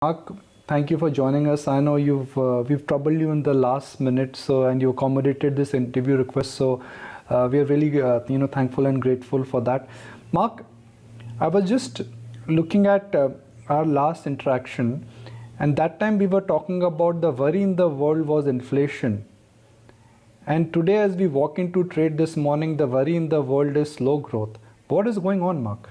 Mark, thank you for joining us. I know we've troubled you in the last minute, and you accommodated this interview request. So we are really thankful and grateful for that. Mark, I was just looking at our last interaction, and that time we were talking about the worry in the world was inflation. And today, as we walk into trade this morning, the worry in the world is slow growth. What is going on, Mark?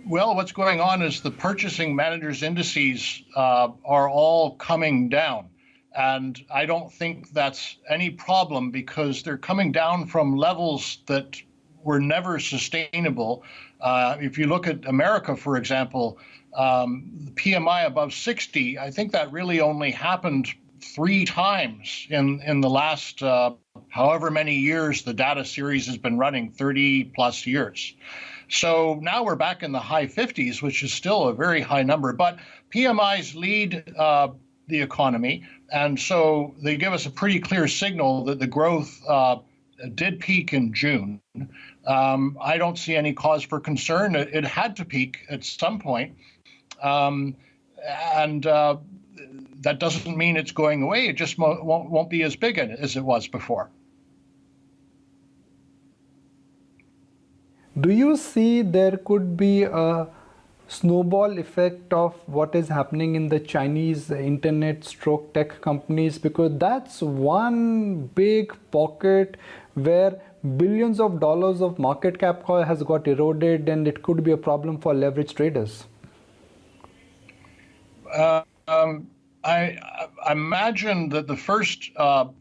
Well, what's going on is the purchasing managers' indices are all coming down. And I don't think that's any problem because they're coming down from levels that were never sustainable. If you look at America, for example, the PMI above 60, I think that really only happened 3 times in the last however many years the data series has been running, 30 plus years. So now we're back in the high 50s, which is still a very high number. But PMIs lead the economy, and so they give us a pretty clear signal that the growth did peak in June. I don't see any cause for concern. It had to peak at some point. That doesn't mean it's going away. It just won't be as big as it was before. Do you see there could be a snowball effect of what is happening in the Chinese internet stroke tech companies? Because that's one big pocket where billions of dollars of market cap has got eroded, and it could be a problem for leverage traders. I imagine that the first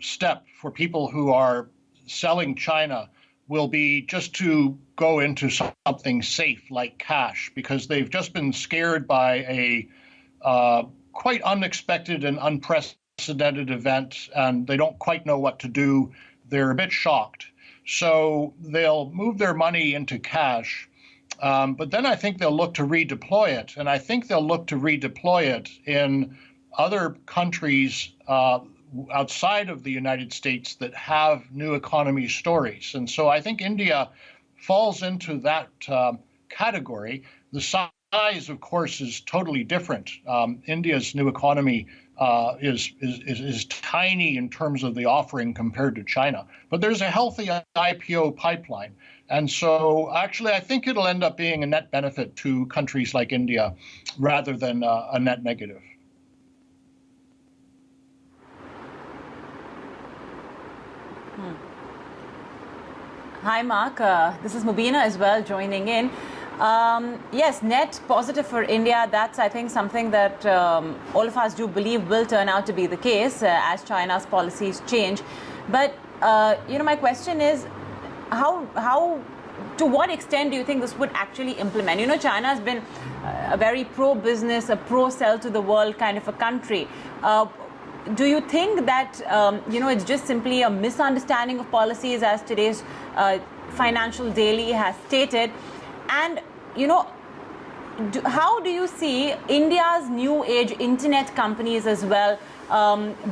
step for people who are selling China will be just to go into something safe like cash, because they've just been scared by a quite unexpected and unprecedented event, and they don't quite know what to do. They're a bit shocked. So they'll move their money into cash, but then I think they'll look to redeploy it. And I think they'll look to redeploy it in other countries outside of the United States that have new economy stories. And so I think India falls into that category. The size, of course, is totally different. India's new economy is tiny in terms of the offering compared to China. But there's a healthy IPO pipeline. And so actually, I think it'll end up being a net benefit to countries like India rather than a net negative. Hi, Mark. This is Mubina as well joining in. Yes, net positive for India. That's, I think, something that all of us do believe will turn out to be the case as China's policies change. But, my question is, to what extent do you think this would actually implement? China has been a very pro-business, a pro-sell to the world kind of a country. Do you think that, it's just simply a misunderstanding of policies, as today's Financial Daily has stated? And, how do you see India's new age internet companies as well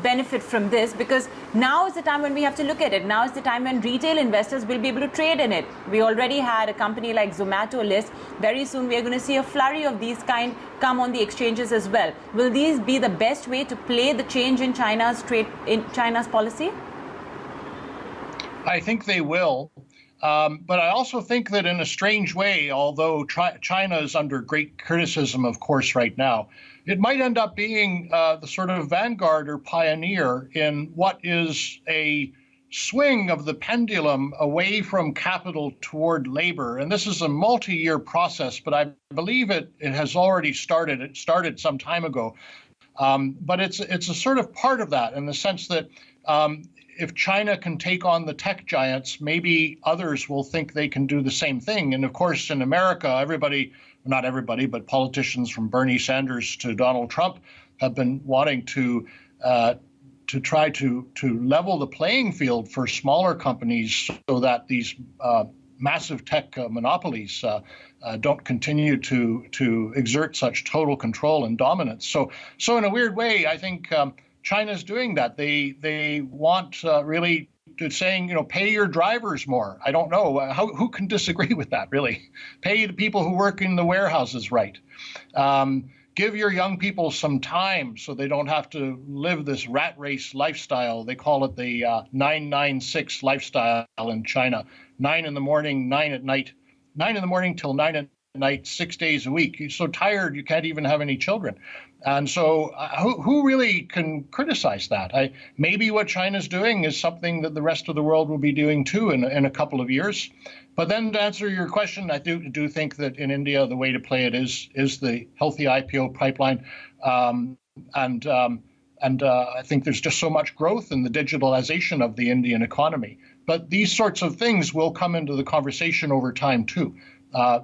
benefit from this? Because now is the time when we have to look at it. Now is the time when retail investors will be able to trade in it. We already had a company like Zomato list. Very soon we are going to see a flurry of these kind come on the exchanges as well. Will these be the best way to play the change in China's policy? I think they will. But I also think that in a strange way, although China is under great criticism, of course, right now, it might end up being the sort of vanguard or pioneer in what is a swing of the pendulum away from capital toward labor. And this is a multi-year process, but I believe it has already started. It started some time ago. But it's a sort of part of that in the sense that if China can take on the tech giants, maybe others will think they can do the same thing. And of course, in America, not everybody, but politicians from Bernie Sanders to Donald Trump have been wanting to try to level the playing field for smaller companies so that these massive tech monopolies don't continue to exert such total control and dominance. So in a weird way, I think China's doing that. They want really saying, pay your drivers more. I don't know. Who can disagree with that, really? Pay the people who work in the warehouses right. Give your young people some time so they don't have to live this rat race lifestyle. They call it the 996 lifestyle in China. 9 in the morning, 9 at night, 9 in the morning till 9 at night, 6 days a week. You're so tired you can't even have any children. And so who really can criticize that? Maybe what China's doing is something that the rest of the world will be doing too in a couple of years. But then to answer your question, I do think that in India, the way to play it is the healthy IPO pipeline. And I think there's just so much growth in the digitalization of the Indian economy. But these sorts of things will come into the conversation over time too.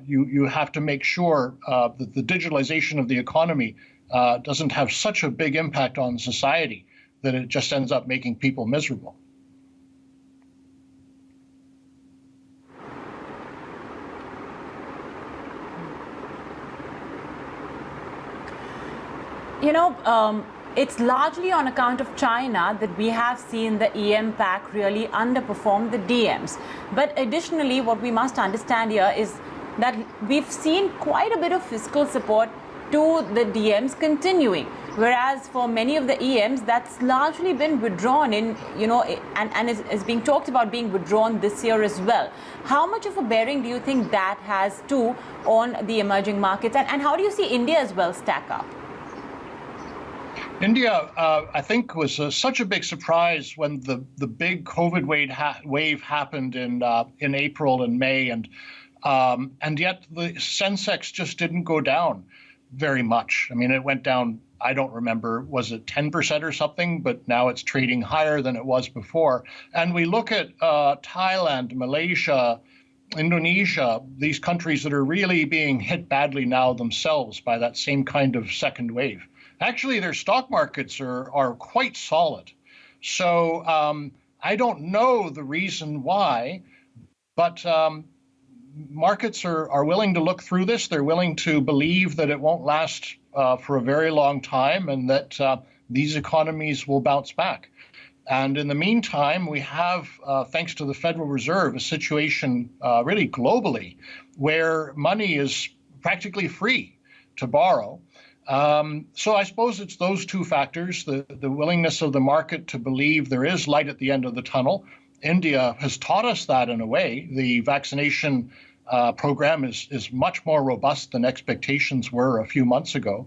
You have to make sure that the digitalization of the economy doesn't have such a big impact on society that it just ends up making people miserable. It's largely on account of China that we have seen the EM pack really underperform the DMs. But additionally, what we must understand here is that we've seen quite a bit of fiscal support to the DMs continuing, whereas for many of the EMs that's largely been withdrawn and is being talked about being withdrawn this year as well. How much of a bearing do you think that has too on the emerging markets, and how do you see India as well stack up? India, I think, was such a big surprise when the big COVID wave happened in April and May, and yet the Sensex just didn't go down very much. I mean, it went down, I don't remember, was it 10% or something? But now it's trading higher than it was before. And we look at Thailand, Malaysia, Indonesia, these countries that are really being hit badly now themselves by that same kind of second wave. Actually, their stock markets are quite solid. So I don't know the reason why, but markets are willing to look through this. They're willing to believe that it won't last for a very long time and that these economies will bounce back. And in the meantime, we have, thanks to the Federal Reserve, a situation really globally where money is practically free to borrow. So I suppose it's those two factors, the willingness of the market to believe there is light at the end of the tunnel. India has taught us that in a way. The vaccination program is much more robust than expectations were a few months ago.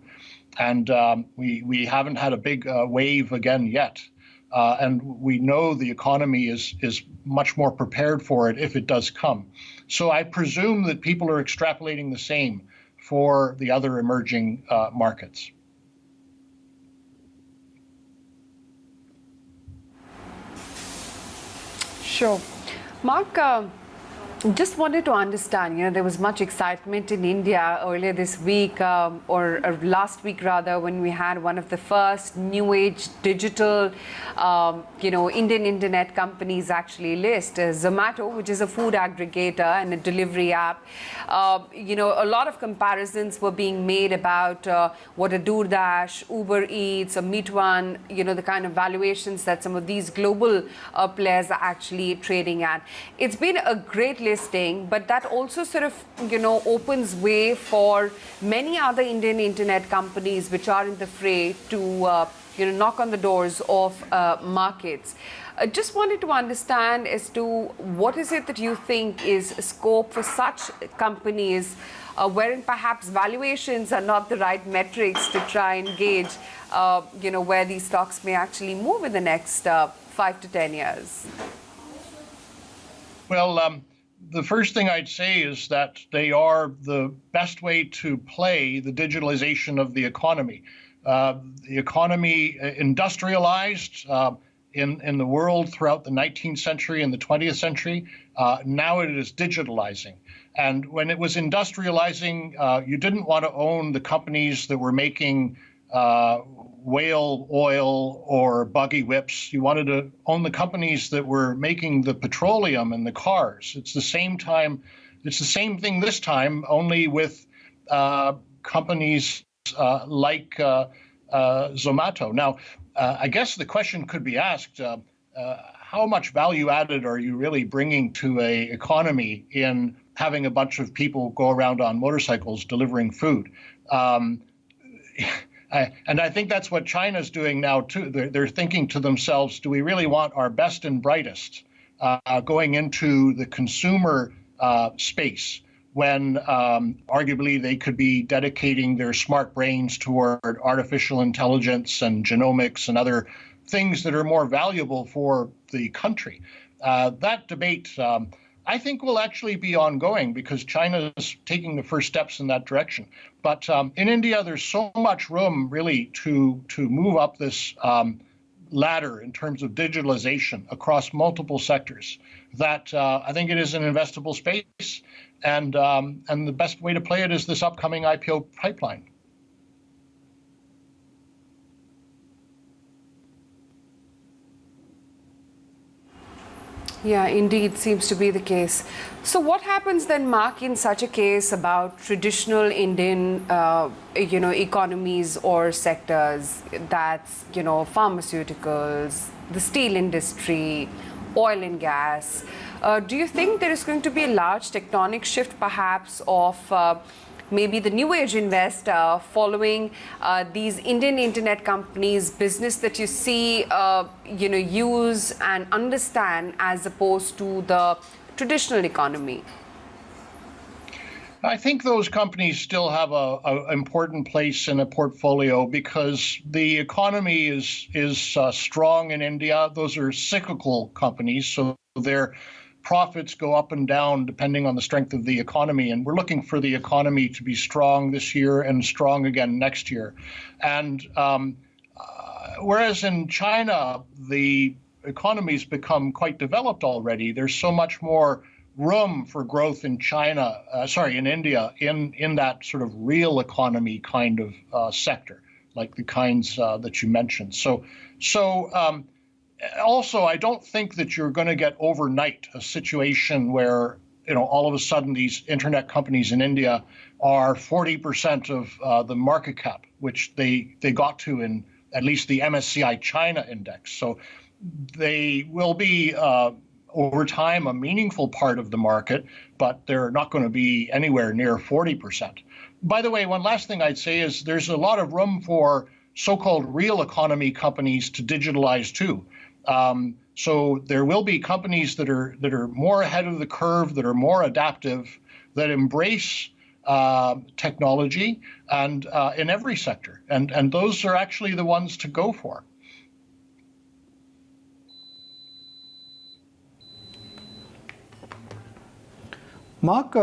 And we haven't had a big wave again yet. And we know the economy is much more prepared for it if it does come. So I presume that people are extrapolating the same for the other emerging markets. Sure. Mark, just wanted to understand, there was much excitement in India earlier this week, or last week rather, when we had one of the first new age digital, Indian internet companies actually list, Zomato, which is a food aggregator and a delivery app. A lot of comparisons were being made about what a DoorDash, Uber Eats, or Meituan, the kind of valuations that some of these global players are actually trading at. It's been a great listing, but that also sort of, opens way for many other Indian internet companies which are in the fray to, knock on the doors of markets. Just wanted to understand as to what is it that you think is scope for such companies wherein perhaps valuations are not the right metrics to try and gauge, where these stocks may actually move in the next 5 to 10 years? Well, the first thing I'd say is that they are the best way to play the digitalization of the economy. The economy industrialized in the world throughout the 19th century and the 20th century. Now it is digitalizing. And when it was industrializing, you didn't want to own the companies that were making whale oil or buggy whips. You wanted to own the companies that were making the petroleum and the cars. It's the same thing this time, only with companies like Zomato. Now, I guess the question could be asked, how much value added are you really bringing to a economy in having a bunch of people go around on motorcycles delivering food? And I think that's what China's doing now too. They're thinking to themselves, do we really want our best and brightest going into the consumer space when arguably they could be dedicating their smart brains toward artificial intelligence and genomics and other things that are more valuable for the country? That debate, I think, will actually be ongoing because China is taking the first steps in that direction. But in India, there's so much room really to move up this ladder in terms of digitalization across multiple sectors that I think it is an investable space. And the best way to play it is this upcoming IPO pipeline. Yeah, indeed, seems to be the case. So what happens then, Mark, in such a case about traditional Indian, economies or sectors? That's, pharmaceuticals, the steel industry, oil and gas. Do you think there is going to be a large tectonic shift, perhaps, of maybe the new age investor following these Indian internet companies' business that you see, use and understand as opposed to the traditional economy? I think those companies still have an important place in a portfolio because the economy is strong in India. Those are cyclical companies, so their profits go up and down depending on the strength of the economy. And we're looking for the economy to be strong this year and strong again next year. And whereas in China, the economy's become quite developed already, there's so much more room for growth in in India, in that sort of real economy kind of sector, like the kinds that you mentioned. Also, I don't think that you're going to get overnight a situation where, all of a sudden these internet companies in India are 40% of the market cap, which they got to in at least the MSCI China index. So they will be, over time, a meaningful part of the market, but they're not going to be anywhere near 40%. By the way, one last thing I'd say is there's a lot of room for so-called real economy companies to digitalize too. So there will be companies that are more ahead of the curve, that are more adaptive, that embrace technology and in every sector. And those are actually the ones to go for. Mark,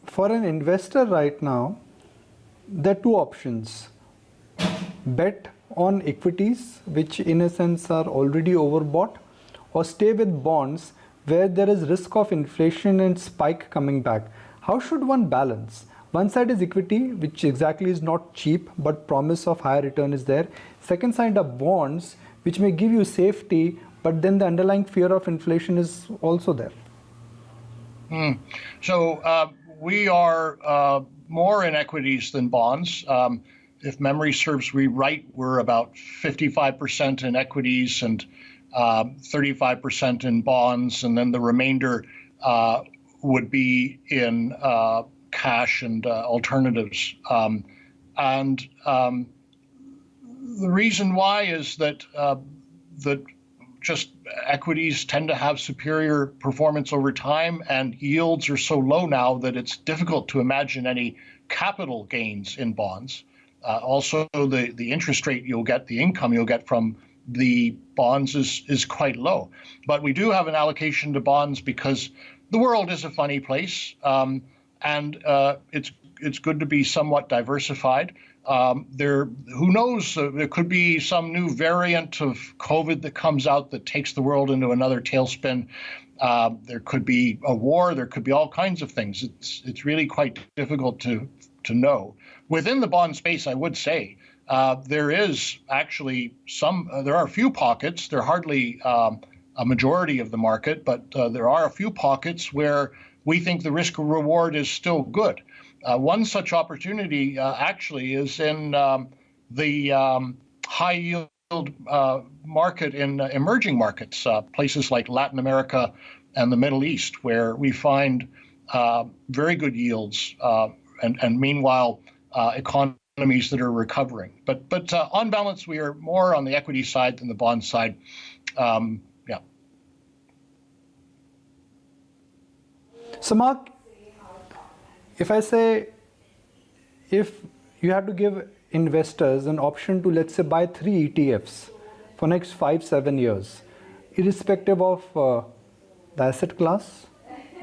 for an investor right now, there are two options. Bet on equities, which in a sense are already overbought, or stay with bonds where there is risk of inflation and spike coming back. How should one balance? One side is equity, which exactly is not cheap, but promise of higher return is there. Second side are bonds, which may give you safety, but then the underlying fear of inflation is also there. So we are more in equities than bonds. If memory serves me right, we're about 55% in equities and 35% in bonds, and then the remainder would be in cash and alternatives. And the reason why is that just equities tend to have superior performance over time, and yields are so low now that it's difficult to imagine any capital gains in bonds. Also, the interest rate you'll get, the income you'll get from the bonds is quite low. But we do have an allocation to bonds because the world is a funny place, and it's good to be somewhat diversified. Who knows, there could be some new variant of COVID that comes out that takes the world into another tailspin. There could be a war, there could be all kinds of things. It's really quite difficult to know. Within the bond space, I would say, there is actually there are a few pockets, they're hardly a majority of the market, but there are a few pockets where we think the risk reward is still good. One such opportunity actually is in the high yield market in emerging markets, places like Latin America and the Middle East, where we find very good yields, and meanwhile economies that are recovering. But on balance, we are more on the equity side than the bond side. Yeah. So Mark, if I say, if you had to give investors an option to, let's say, buy 3 ETFs for next 5-7 years, irrespective of the asset class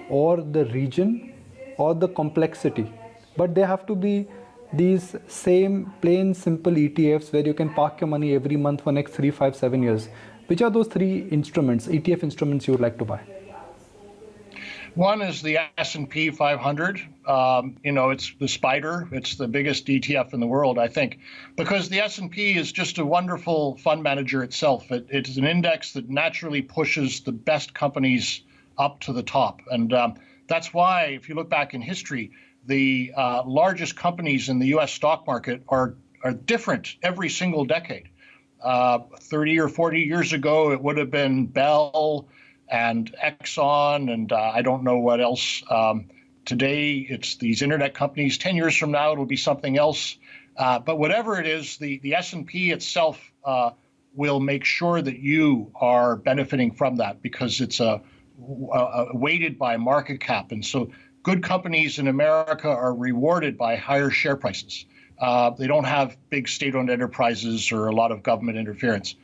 or the region or the complexity, but they have to be these same plain simple ETFs where you can park your money every month for next 3, 5, 7 years. Which are those 3 instruments, ETF instruments, you would like to buy? One is the S&P 500. It's the spider. It's the biggest ETF in the world, I think, because the S&P is just a wonderful fund manager itself. It is an index that naturally pushes the best companies up to the top. And that's why, if you look back in history, the largest companies in the U.S. stock market are different every single decade. 30 or 40 years ago, it would have been Bell and Exxon, and I don't know what else. Today, it's these internet companies. 10 years from now, it'll be something else. But whatever it is, the S&P itself will make sure that you are benefiting from that, because it's weighted by market cap. And so good companies in America are rewarded by higher share prices. They don't have big state-owned enterprises or a lot of government interference.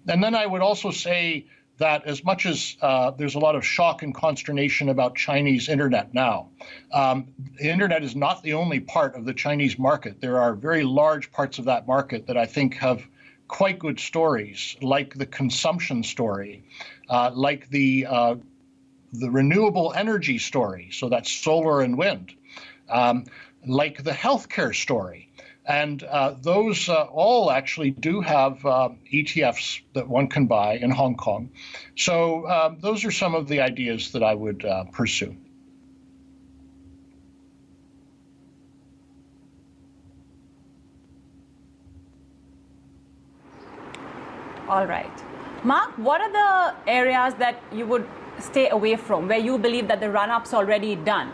And then I would also say that as much as there's a lot of shock and consternation about Chinese internet now, the internet is not the only part of the Chinese market. There are very large parts of that market that I think have quite good stories, like the consumption story, like the renewable energy story, so that's solar and wind, like the healthcare story. And those all actually do have ETFs that one can buy in Hong Kong. So those are some of the ideas that I would pursue. All right. Mark, what are the areas that you would stay away from, where you believe that the run-up's already done?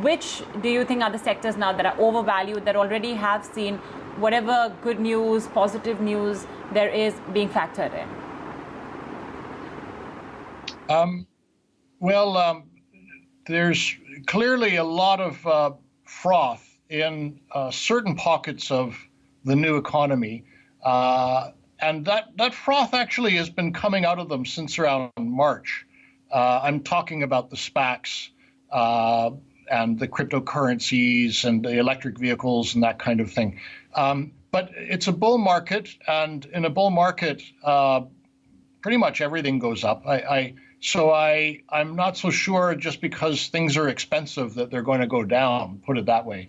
Which do you think are the sectors now that are overvalued, that already have seen whatever good news, positive news there is being factored in? There's clearly a lot of froth in certain pockets of the new economy. And that froth actually has been coming out of them since around March. I'm talking about the SPACs, and the cryptocurrencies and the electric vehicles and that kind of thing. But it's a bull market, and in a bull market, pretty much everything goes up. So I'm not so sure just because things are expensive that they're going to go down, put it that way.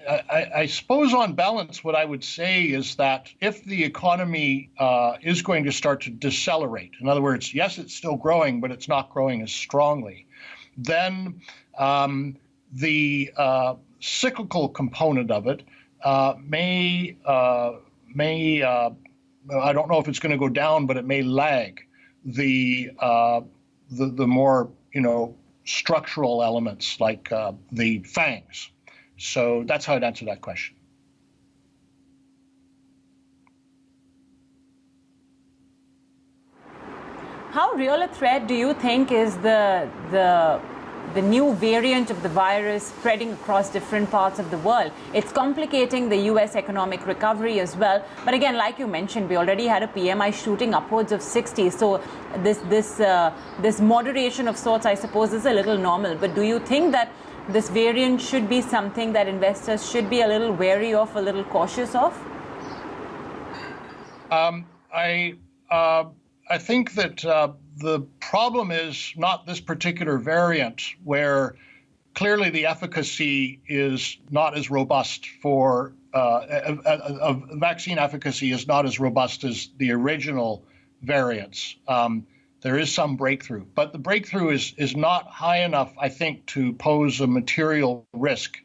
I suppose on balance, what I would say is that if the economy is going to start to decelerate, in other words, yes, it's still growing, but it's not growing as strongly, then the cyclical component of it may I don't know if it's going to go down, but it may lag the more structural elements like the FANGs. So that's how I'd answer that question. How real a threat do you think is the new variant of the virus spreading across different parts of the world? It's complicating the US economic recovery as well. But again, like you mentioned, we already had a PMI shooting upwards of 60. So this moderation of sorts, I suppose, is a little normal. But do you think that this variant should be something that investors should be a little wary of, a little cautious of? I think that the problem is not this particular variant, where clearly the efficacy is not as robust for vaccine efficacy is not as robust as the original variants. There is some breakthrough, but the breakthrough is not high enough, I think, to pose a material risk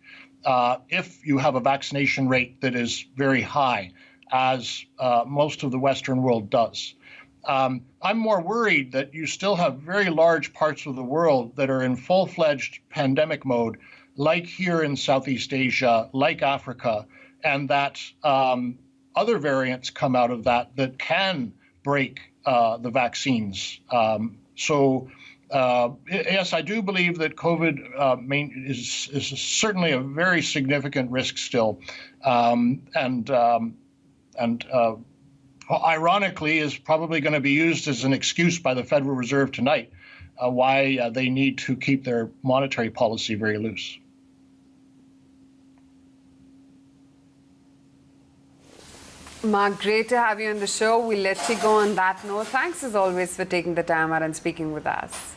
if you have a vaccination rate that is very high. as most of the Western world does. I'm more worried that you still have very large parts of the world that are in full-fledged pandemic mode, like here in Southeast Asia, like Africa, and that other variants come out of that can break the vaccines. Yes, I do believe that COVID is certainly a very significant risk still, and ironically is probably going to be used as an excuse by the Federal Reserve tonight why they need to keep their monetary policy very loose. Mark, great to have you on the show. We'll let you go on that note. Thanks as always for taking the time out and speaking with us.